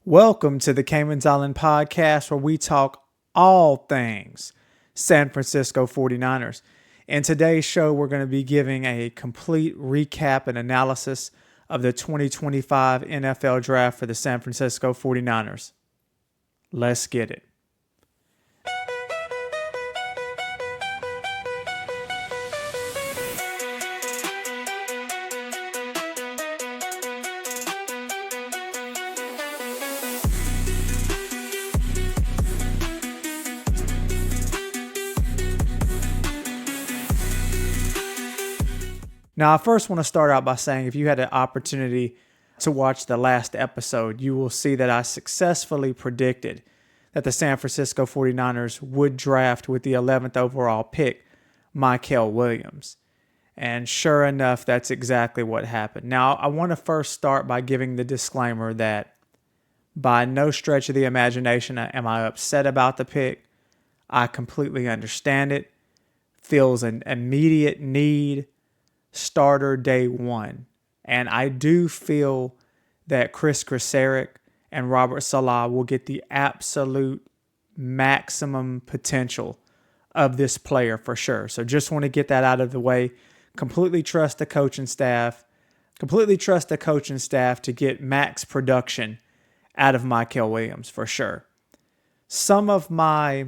Welcome to the Cayman's Island podcast, where we talk all things San Francisco 49ers. In today's show, we're going to be giving a complete recap and analysis of the 2025 NFL Draft for the San Francisco 49ers. Let's get it. Now, I first want to start out by saying if you had an opportunity to watch the last episode, you will see that I successfully predicted that the San Francisco 49ers would draft with the 11th overall pick, Mykel Williams. And sure enough, that's exactly what happened. Now, I want to first start by giving the disclaimer that by no stretch of the imagination am I upset about the pick. I completely understand it. Feels an immediate need. Starter day one. And I do feel that Kris Kocurek and Robert Saleh will get the absolute maximum potential of this player for sure. So just want to get that out of the way. Completely trust the coaching staff. Completely trust the coaching staff to get max production out of Mykel Williams for sure. Some of my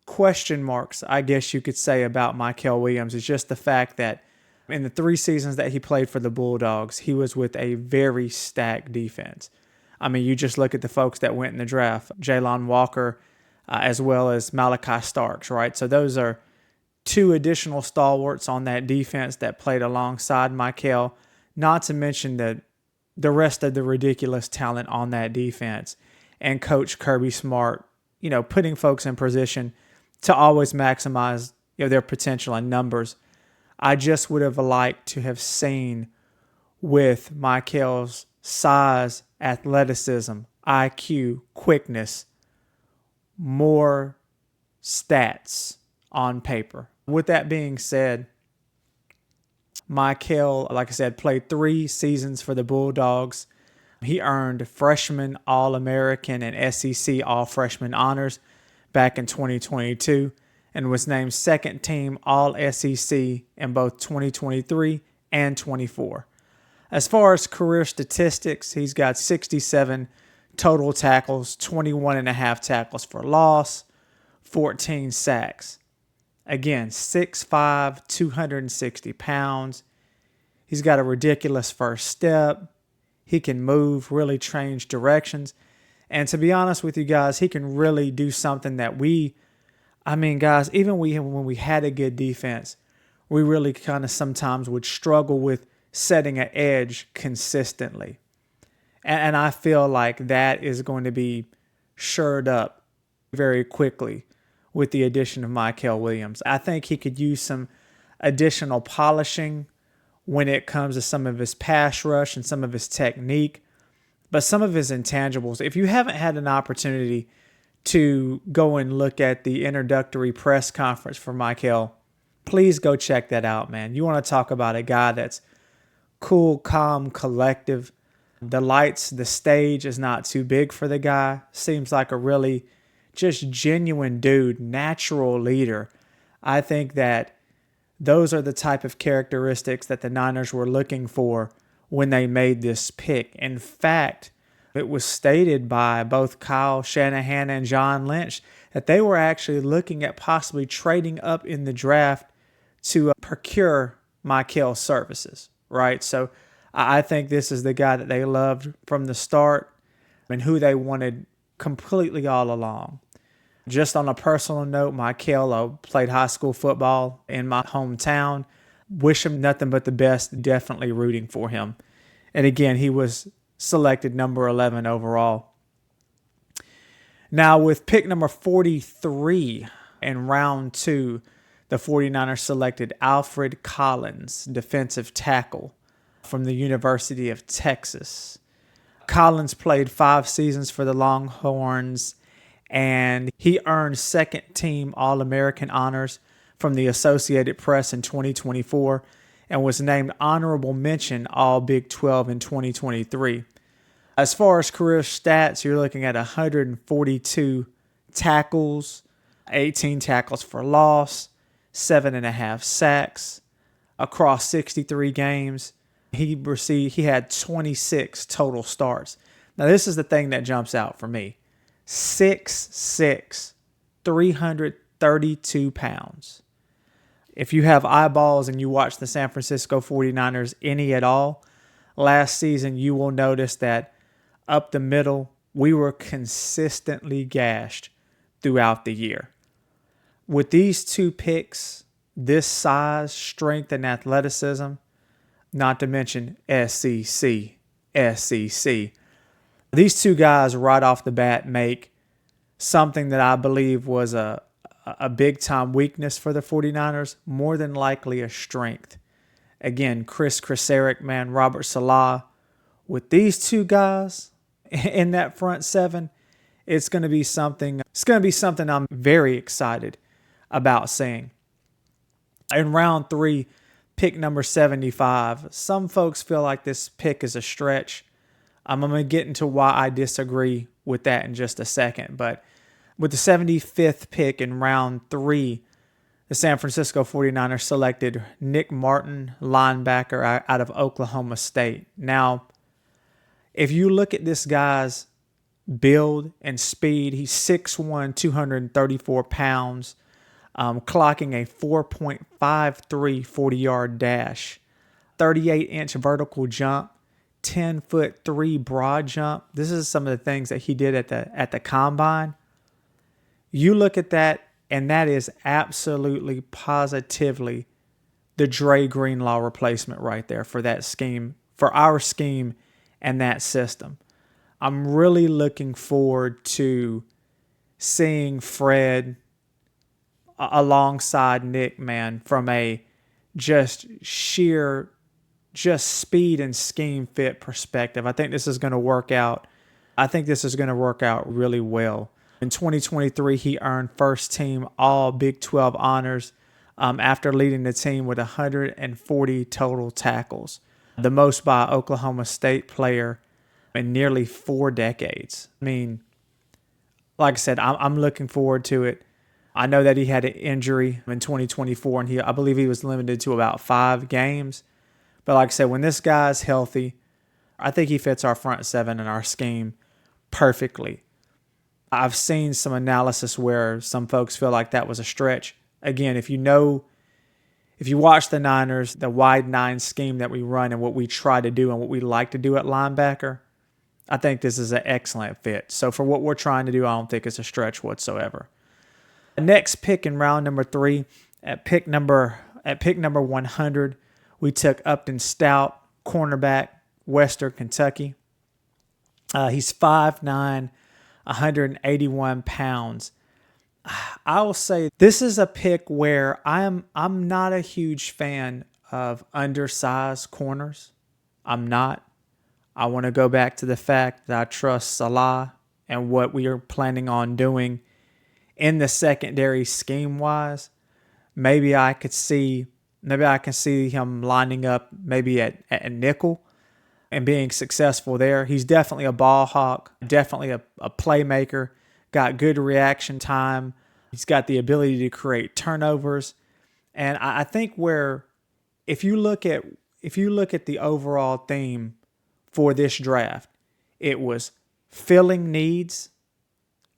question marks, I guess you could say, about Mykel Williams is just the fact that in the 3 seasons that he played for the Bulldogs, he was with a very stacked defense. I mean, you just look at the folks that went in the draft, Jalon Walker, as well as Malaki Starks, right? So those are 2 additional stalwarts on that defense that played alongside Mykel, not to mention the rest of the ridiculous talent on that defense. And Coach Kirby Smart, putting folks in position to always maximize their potential and numbers. I just would have liked to have seen with Mykel's size, athleticism, IQ, quickness, more stats on paper. With that being said, Mykel, like I said, played 3 seasons for the Bulldogs. He earned freshman All-American and SEC All-Freshman honors back in 2022. And was named second team All-SEC in both 2023 and 24. As far as career statistics, he's got 67 total tackles, 21 and a half tackles for loss, 14 sacks. Again, 6'5", 260 pounds. He's got a ridiculous first step. He can move, really change directions. And to be honest with you guys, he can really do something that guys, even when we had a good defense, we really kind of sometimes would struggle with setting an edge consistently. And I feel like that is going to be shored up very quickly with the addition of Mykel Williams. I think he could use some additional polishing when it comes to some of his pass rush and some of his technique, but some of his intangibles. If you haven't had an opportunity to go and look at the introductory press conference for Mykel, please go check that out, man. You want to talk about a guy that's cool, calm, collective. The lights, the stage is not too big for the guy. Seems like a really just genuine dude, natural leader. I think that those are the type of characteristics that the Niners were looking for when they made this pick. In fact, it was stated by both Kyle Shanahan and John Lynch that they were actually looking at possibly trading up in the draft to procure Mykel's services, right? So I think this is the guy that they loved from the start and who they wanted completely all along. Just on a personal note, Mykel played high school football in my hometown. Wish him nothing but the best, definitely rooting for him. And again, he was selected number 11 overall. Now with pick number 43 in round 2, the 49ers selected Alfred Collins, defensive tackle from the University of Texas. Collins played 5 seasons for the Longhorns, and he earned second team All-American honors from the Associated Press in 2024 and was named honorable mention All Big 12 in 2023. As far as career stats, you're looking at 142 tackles, 18 tackles for loss, 7.5 sacks across 63 games. He had 26 total starts. Now this is the thing that jumps out for me. 6'6", 332 pounds. If you have eyeballs and you watch the San Francisco 49ers any at all, last season you will notice that up the middle, we were consistently gashed throughout the year. With these two picks, this size, strength, and athleticism, not to mention SEC. These two guys right off the bat make something that I believe was a big-time weakness for the 49ers, more than likely a strength. Again, Chris Kraseric, man, Robert Salah. With these two guys in that front seven, it's going to be something I'm very excited about seeing. In round 3, pick number 75, some folks feel like this pick is a stretch. I'm going to get into why I disagree with that in just a second. But with the 75th pick in round 3, the San Francisco 49ers selected Nick Martin, linebacker out of Oklahoma State. Now, if you look at this guy's build and speed, he's 6'1", 234 pounds, clocking a 4.53 40-yard dash, 38-inch vertical jump, 10'3" broad jump. This is some of the things that he did at the combine. You look at that, and that is absolutely, positively the Dre Greenlaw replacement right there for that scheme, for our scheme and that system. I'm really looking forward to seeing Fred alongside Nick, man, from a just sheer speed and scheme fit perspective. I think this is going to work out. I think this is going to work out really well. In 2023, he earned first team all Big 12 honors after leading the team with 140 total tackles, the most by an Oklahoma State player in nearly 4 decades. I mean, like I said, I'm looking forward to it. I know that he had an injury in 2024, and I believe he was limited to about 5 games. But like I said, when this guy's healthy, I think he fits our front seven and our scheme perfectly. I've seen some analysis where some folks feel like that was a stretch. Again, if you watch the Niners, the wide 9 scheme that we run and what we try to do and what we like to do at linebacker, I think this is an excellent fit. So for what we're trying to do, I don't think it's a stretch whatsoever. The next pick in round number 3, at pick number 100, we took Upton Stout, cornerback, Western Kentucky. He's 5'9", 181 pounds. I will say this is a pick where I'm not a huge fan of undersized corners. I'm not. I want to go back to the fact that I trust Salah and what we are planning on doing in the secondary scheme-wise. Maybe I can see him lining up maybe at nickel and being successful there. He's definitely a ball hawk, definitely a playmaker, got good reaction time. He's got the ability to create turnovers. And I think if you look at the overall theme for this draft, it was filling needs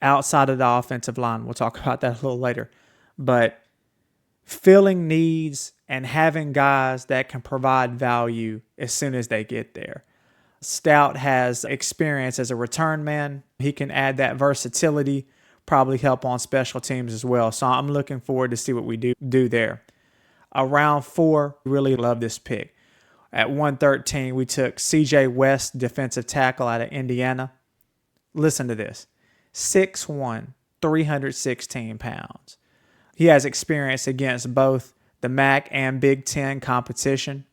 outside of the offensive line. We'll talk about that a little later. But filling needs and having guys that can provide value as soon as they get there. Stout has experience as a return man. He can add that versatility, probably help on special teams as well. So I'm looking forward to see what we do there. Round 4, really love this pick. At 113, we took CJ West, defensive tackle out of Indiana. Listen to this. 6'1", 316 pounds. He has experience against both the MAC and Big Ten competition.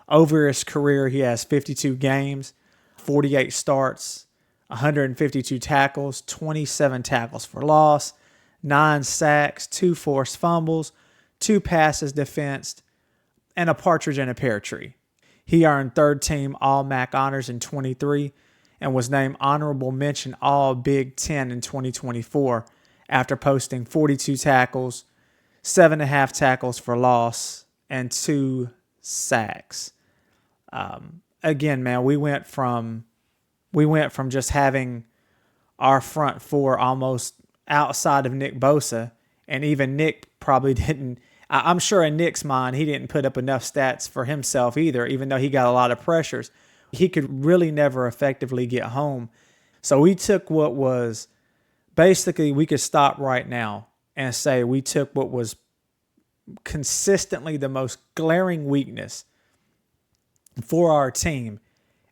Over his career, he has 52 games, 48 starts, 152 tackles, 27 tackles for loss, 9 sacks, 2 forced fumbles, 2 passes defensed, and a partridge in a pear tree. He earned third team All-MAC honors in 23, and was named honorable mention All Big Ten in 2024 after posting 42 tackles, 7.5 tackles for loss, and 2 sacks. Again, man, we went from just having our front four almost outside of Nick Bosa, and even Nick probably didn't. I'm sure in Nick's mind, he didn't put up enough stats for himself either, even though he got a lot of pressures. He could really never effectively get home. So we took what was basically, we could stop right now and say we took what was consistently the most glaring weakness for our team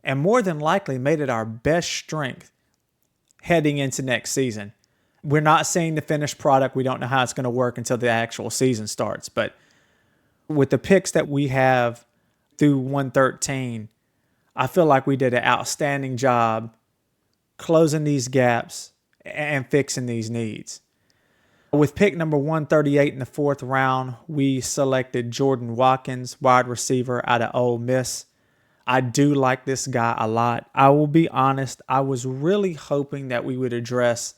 and more than likely made it our best strength heading into next season. We're not seeing the finished product. We don't know how it's going to work until the actual season starts. But with the picks that we have through 113, I feel like we did an outstanding job closing these gaps and fixing these needs. With pick number 138 in the 4th round, we selected Jordan Watkins, wide receiver out of Ole Miss. I do like this guy a lot. I will be honest, I was really hoping that we would address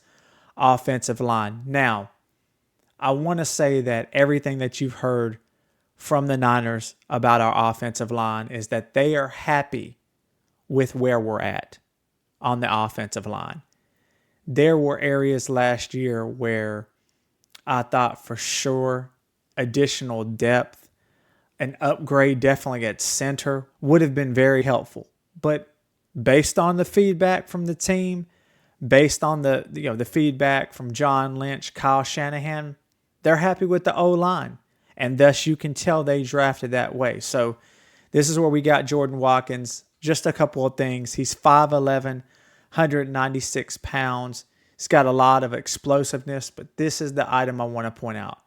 offensive line. Now, I want to say that everything that you've heard from the Niners about our offensive line is that they are happy with where we're at on the offensive line. There were areas last year where I thought for sure additional depth, an upgrade definitely at center would have been very helpful. But based on the feedback from the team, based on the feedback from John Lynch, Kyle Shanahan, they're happy with the O-line. And thus you can tell they drafted that way. So this is where we got Jordan Watkins. Just a couple of things. He's 5'11", 196 pounds. He's got a lot of explosiveness, but this is the item I want to point out.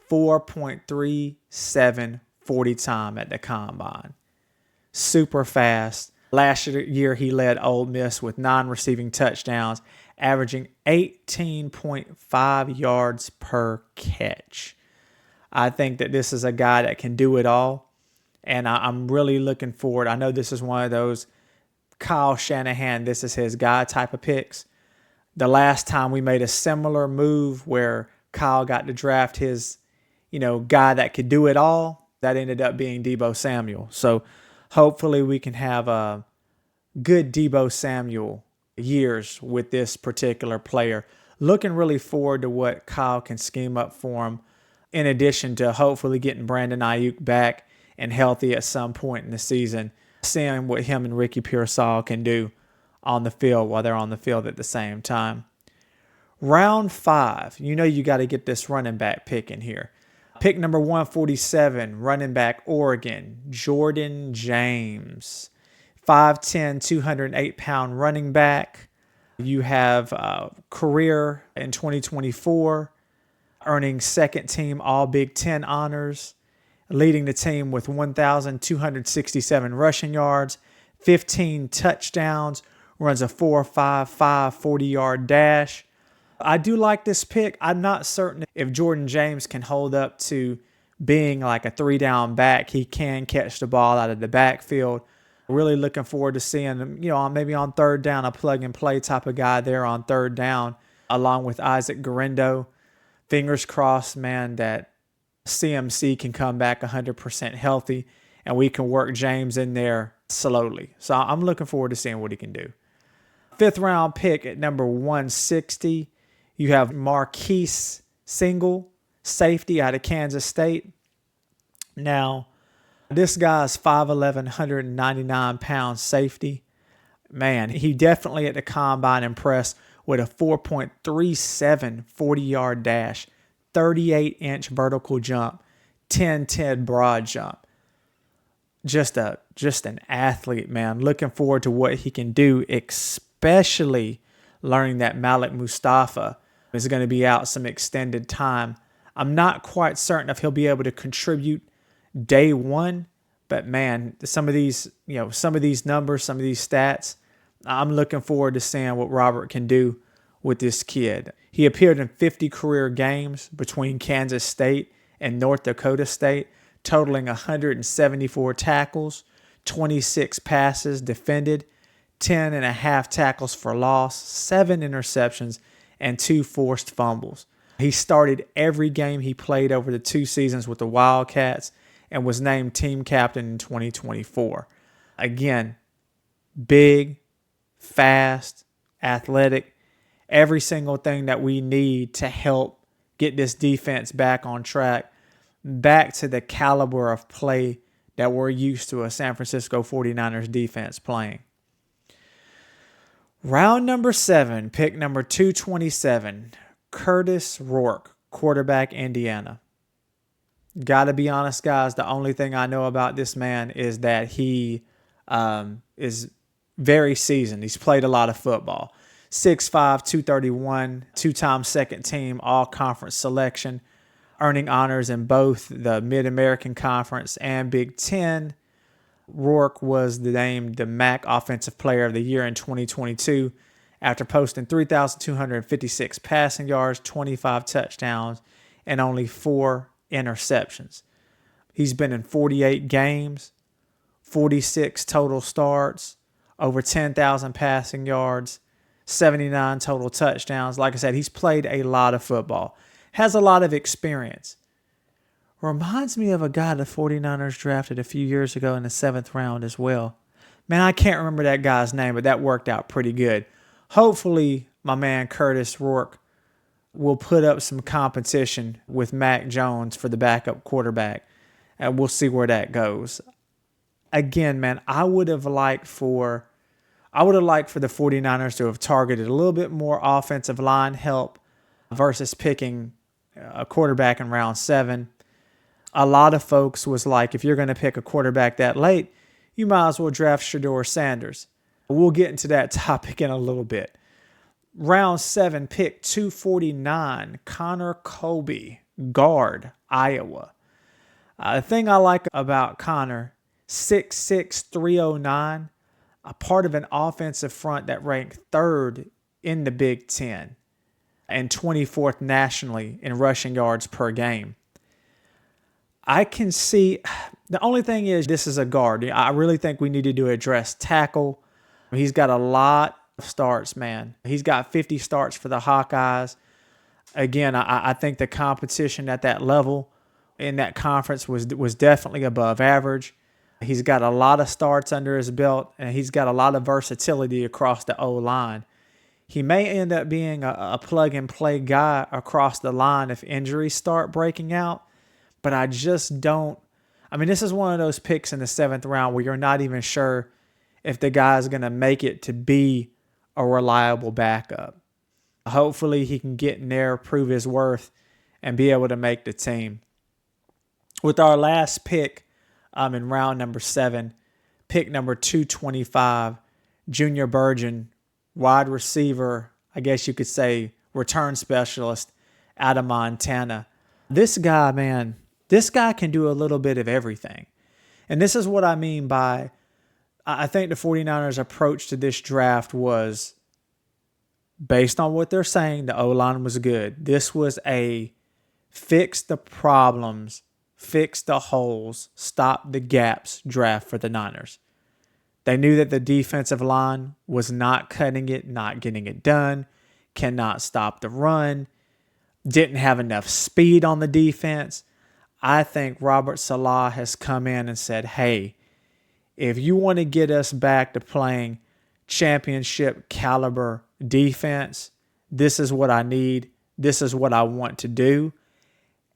4.37 40 time at the combine. Super fast. Last year, he led Ole Miss with 9 receiving touchdowns, averaging 18.5 yards per catch. I think that this is a guy that can do it all, and I'm really looking forward. I know this is one of those Kyle Shanahan, this is his guy type of picks. The last time we made a similar move where Kyle got to draft his, guy that could do it all, that ended up being Deebo Samuel. So hopefully we can have a good Deebo Samuel years with this particular player. Looking really forward to what Kyle can scheme up for him, in addition to hopefully getting Brandon Ayuk back and healthy at some point in the season, seeing what him and Ricky Pearsall can do on the field while they're on the field at the same time. Round 5, you got to get this running back pick in here. Pick number 147, running back Oregon, Jordan James. 5'10", 208-pound running back. You have a career in 2024, earning second-team All-Big Ten honors, leading the team with 1,267 rushing yards, 15 touchdowns, runs a 4.55 40-yard dash. I do like this pick. I'm not certain if Jordan James can hold up to being like a 3-down back. He can catch the ball out of the backfield. Really looking forward to seeing him, maybe on 3rd down, a plug-and-play type of guy there on 3rd down, along with Isaac Guerendo. Fingers crossed, man, that CMC can come back 100% healthy and we can work James in there slowly. So I'm looking forward to seeing what he can do. 5th round pick at number 160. You have Marquise Single, safety out of Kansas State. Now, this guy's 5'11", 199-pound safety. Man, he definitely at the combine impressed with a 4.37 40-yard dash, 38-inch vertical jump, 10-10 broad jump. Just an athlete, man. Looking forward to what he can do, especially learning that Malik Mustafa is going to be out some extended time. I'm not quite certain if he'll be able to contribute day one, but man, some of these numbers, some of these stats, I'm looking forward to seeing what Robert can do with this kid. He appeared in 50 career games between Kansas State and North Dakota State, totaling 174 tackles, 26 passes defended, 10.5 tackles for loss, 7 interceptions, and 2 forced fumbles. He started every game he played over the 2 seasons with the Wildcats and was named team captain in 2024. Again, big, fast, athletic, every single thing that we need to help get this defense back on track, back to the caliber of play that we're used to a San Francisco 49ers defense playing. Round number 7, pick number 227, Curtis Rourke, quarterback, Indiana. Got to be honest, guys, the only thing I know about this man is that he is very seasoned. He's played a lot of football. 6'5", 231, 2-time second team all-conference selection, earning honors in both the Mid-American Conference and Big Ten. Rourke was named the MAC Offensive Player of the Year in 2022 after posting 3,256 passing yards, 25 touchdowns, and only 4 interceptions. He's been in 48 games, 46 total starts, over 10,000 passing yards, 79 total touchdowns. Like I said, he's played a lot of football, has a lot of experience. Reminds me of a guy the 49ers drafted a few years ago in the 7th round as well. Man, I can't remember that guy's name, but that worked out pretty good. Hopefully, my man Curtis Rourke will put up some competition with Mac Jones for the backup quarterback, and we'll see where that goes. Again, man, I would have liked for the 49ers to have targeted a little bit more offensive line help versus picking a quarterback in round 7. A lot of folks was like, if you're going to pick a quarterback that late, you might as well draft Shedeur Sanders. We'll get into that topic in a little bit. Round 7, pick 249, Connor Colby, guard, Iowa. The thing I like about Connor, 6'6", 309, a part of an offensive front that ranked 3rd in the Big Ten and 24th nationally in rushing yards per game. I can see, the only thing is this is a guard. I really think we needed to address tackle. He's got a lot of starts, man. He's got 50 starts for the Hawkeyes. Again, I think the competition at that level in that conference was definitely above average. He's got a lot of starts under his belt, and he's got a lot of versatility across the O-line. He may end up being a plug-and-play guy across the line if injuries start breaking out, but I just don't. I mean, this is one of those picks in the 7th round where you're not even sure if the guy is going to make it to be a reliable backup. Hopefully he can get in there, prove his worth, and be able to make the team. With our last pick in round number 7, pick number 225, Junior Burgeon, wide receiver, I guess you could say return specialist out of Montana. This guy, man, this guy can do a little bit of everything. And this is what I mean by, I think the 49ers' approach to this draft was, based on what they're saying, the O-line was good. This was a fix the problems, fix the holes, stop the gaps draft for the Niners. They knew that the defensive line was not cutting it, not getting it done, cannot stop the run, didn't have enough speed on the defense. I think Robert Saleh has come in and said, hey, if you want to get us back to playing championship caliber defense, this is what I need. This is what I want to do.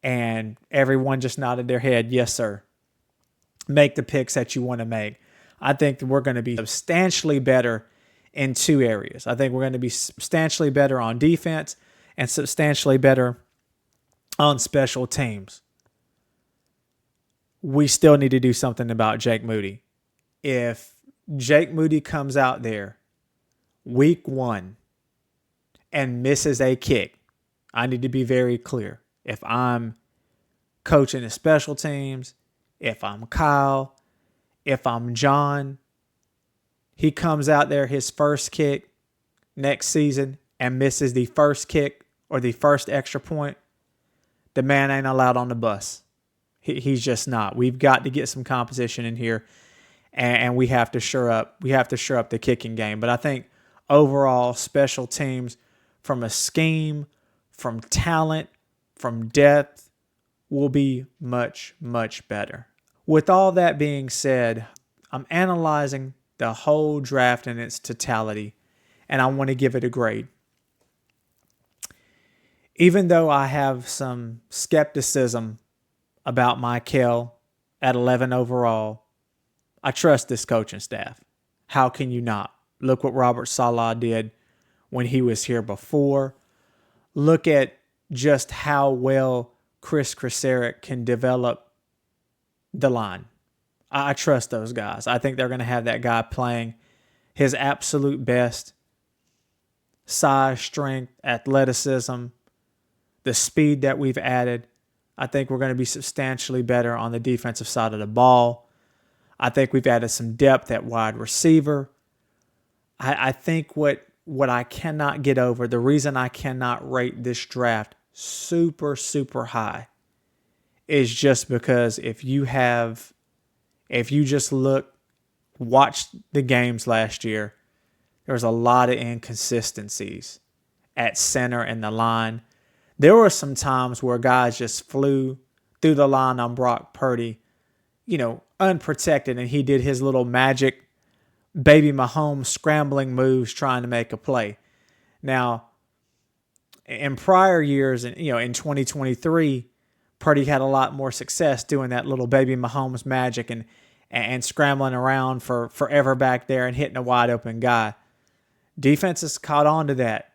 And everyone just nodded their head, yes, sir. Make the picks that you want to make. I think that we're going to be substantially better in 2 areas. I think we're going to be substantially better on defense and substantially better on special teams. We still need to do something about Jake Moody. If Jake Moody comes out there week 1 and misses a kick, I need to be very clear. If I'm coaching the special teams, if I'm Kyle, if I'm John, he comes out there his first kick next season and misses the first kick or the first extra point, the man ain't allowed on the bus. He's just not. We've got to get some competition in here. and we have to shore up the kicking game. But I think overall special teams, from a scheme, from talent, from depth, will be much, much better. With all that being said, I'm analyzing the whole draft in its totality, and I want to give it a grade. Even though I have some skepticism about Michael at 11 overall, I trust this coaching staff. How can you not? Look what Robert Saleh did when he was here before. Look at just how well Chris Kraseric can develop the line. I trust those guys. I think they're going to have that guy playing his absolute best. Size, strength, athleticism, the speed that we've added. I think we're going to be substantially better on the defensive side of the ball. I think we've added some depth at wide receiver. I think what I cannot get over, the reason I cannot rate this draft super, super high, is just because if you just watch the games last year, there was a lot of inconsistencies at center and the line. There were some times where guys just flew through the line on Brock Purdy, unprotected, and he did his little magic baby Mahomes scrambling moves trying to make a play. Now, in prior years, in 2023, Purdy had a lot more success doing that little baby Mahomes magic and scrambling around for forever back there and hitting a wide open guy. Defenses caught on to that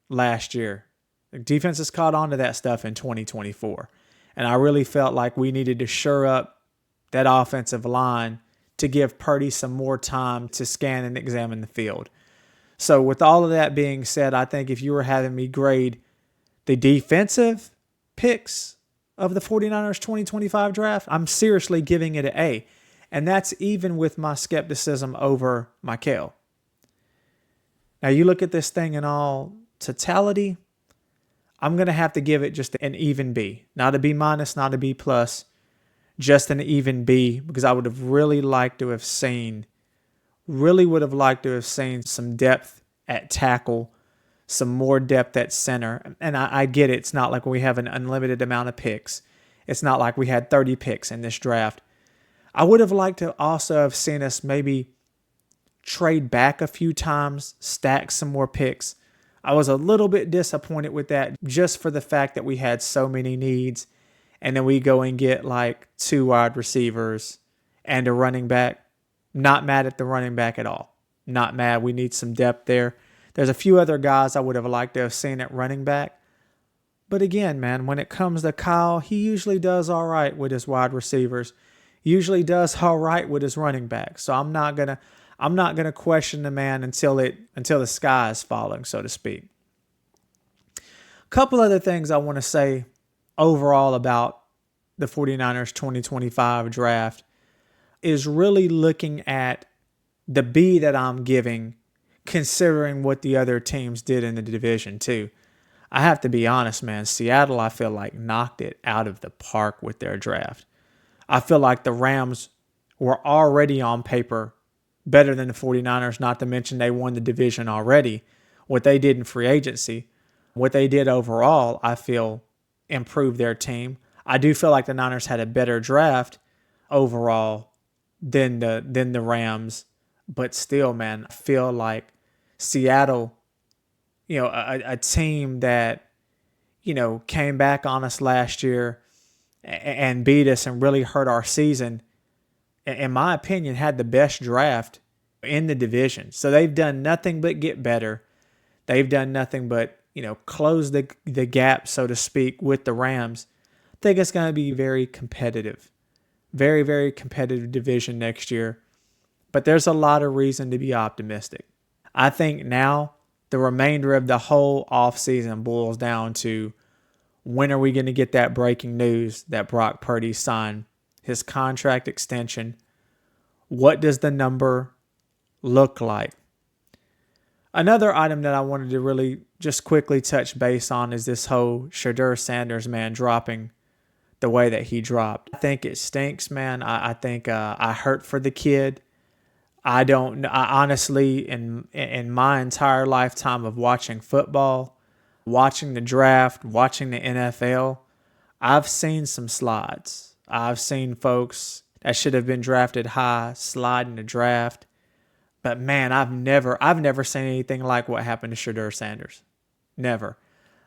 last year. Defenses caught on to that stuff in 2024. And I really felt like we needed to shore up that offensive line to give Purdy some more time to scan and examine the field. So with all of that being said, I think if you were having me grade the defensive picks of the 49ers 2025 draft, I'm seriously giving it an A. And that's even with my skepticism over Michael. Now you look at this thing in all totality, I'm going to have to give it just an even B. Not a B minus, not a B plus, just an even B, because I would have really liked to have seen some depth at tackle, some more depth at center. And I get it. It's not like we have an unlimited amount of picks. It's not like we had 30 picks in this draft. I would have liked to also have seen us maybe trade back a few times, stack some more picks. I was a little bit disappointed with that just for the fact that we had so many needs, and then we go and get like 2 wide receivers and a running back. Not mad at the running back at all. Not mad. We need some depth there. There's a few other guys I would have liked to have seen at running back. But again, man, when it comes to Kyle, he usually does all right with his wide receivers. Usually does all right with his running back. So I'm not gonna question the man until the sky is falling, so to speak. A couple other things I want to say overall about the 49ers 2025 draft is really looking at the B that I'm giving, considering what the other teams did in the division too. I have to be honest, man. Seattle, I feel like, knocked it out of the park with their draft. I feel like the Rams were already on paper better than the 49ers, not to mention they won the division already. What they did in free agency, what they did overall, I feel improved their team. I do feel like the Niners had a better draft overall than the Rams, but still, man, I feel like Seattle, a team that, came back on us last year and beat us and really hurt our season, in my opinion, had the best draft in the division. So they've done nothing but get better. They've done nothing but, close the gap, so to speak, with the Rams. I think it's going to be very competitive. Very, very competitive division next year. But there's a lot of reason to be optimistic. I think now the remainder of the whole offseason boils down to when are we going to get that breaking news that Brock Purdy signed his contract extension? What does the number look like? Another item that I wanted to really just quickly touch base on is this whole Shedeur Sanders, man, dropping the way that he dropped. I think it stinks, man. I think I hurt for the kid. I honestly, in my entire lifetime of watching football, watching the draft, watching the NFL, I've seen some slides. I've seen folks that should have been drafted high slide in the draft. But man, I've never seen anything like what happened to Shedeur Sanders. Never.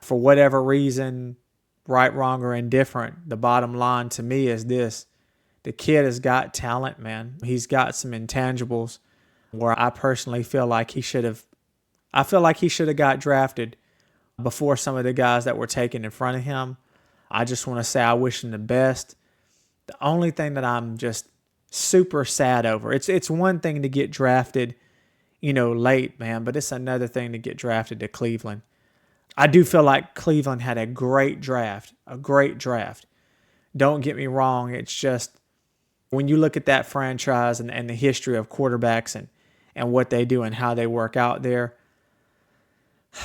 For whatever reason, right, wrong, or indifferent, the bottom line to me is this. The kid has got talent, man. He's got some intangibles where I personally feel like I feel like he should have got drafted before some of the guys that were taken in front of him. I just want to say I wish him the best. The only thing that I'm just super sad over, it's one thing to get drafted, late, man, but it's another thing to get drafted to Cleveland. I do feel like Cleveland had a great draft, Don't get me wrong. It's just when you look at that franchise and the history of quarterbacks and what they do and how they work out there,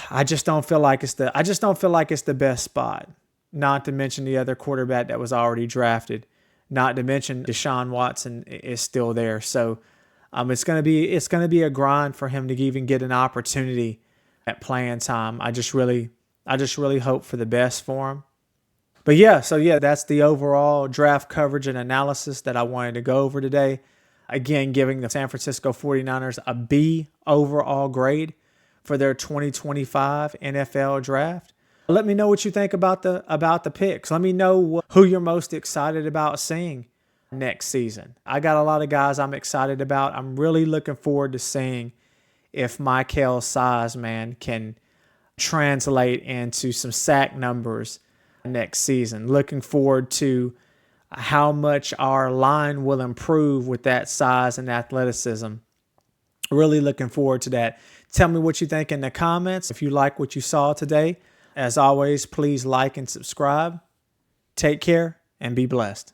I just don't feel like it's the best spot. Not to mention the other quarterback that was already drafted. Not to mention Deshaun Watson is still there. So it's gonna be a grind for him to even get an opportunity at playing time. I just really hope for the best for him. But yeah, that's the overall draft coverage and analysis that I wanted to go over today. Again, giving the San Francisco 49ers a B overall grade for their 2025 NFL draft. Let me know what you think about the picks. Let me know who you're most excited about seeing next season. I got a lot of guys I'm excited about. I'm really looking forward to seeing if Mikael Size, can translate into some sack numbers next season. Looking forward to how much our line will improve with that size and athleticism. Really looking forward to that. Tell me what you think in the comments. If you like what you saw today, as always, please like and subscribe. Take care and be blessed.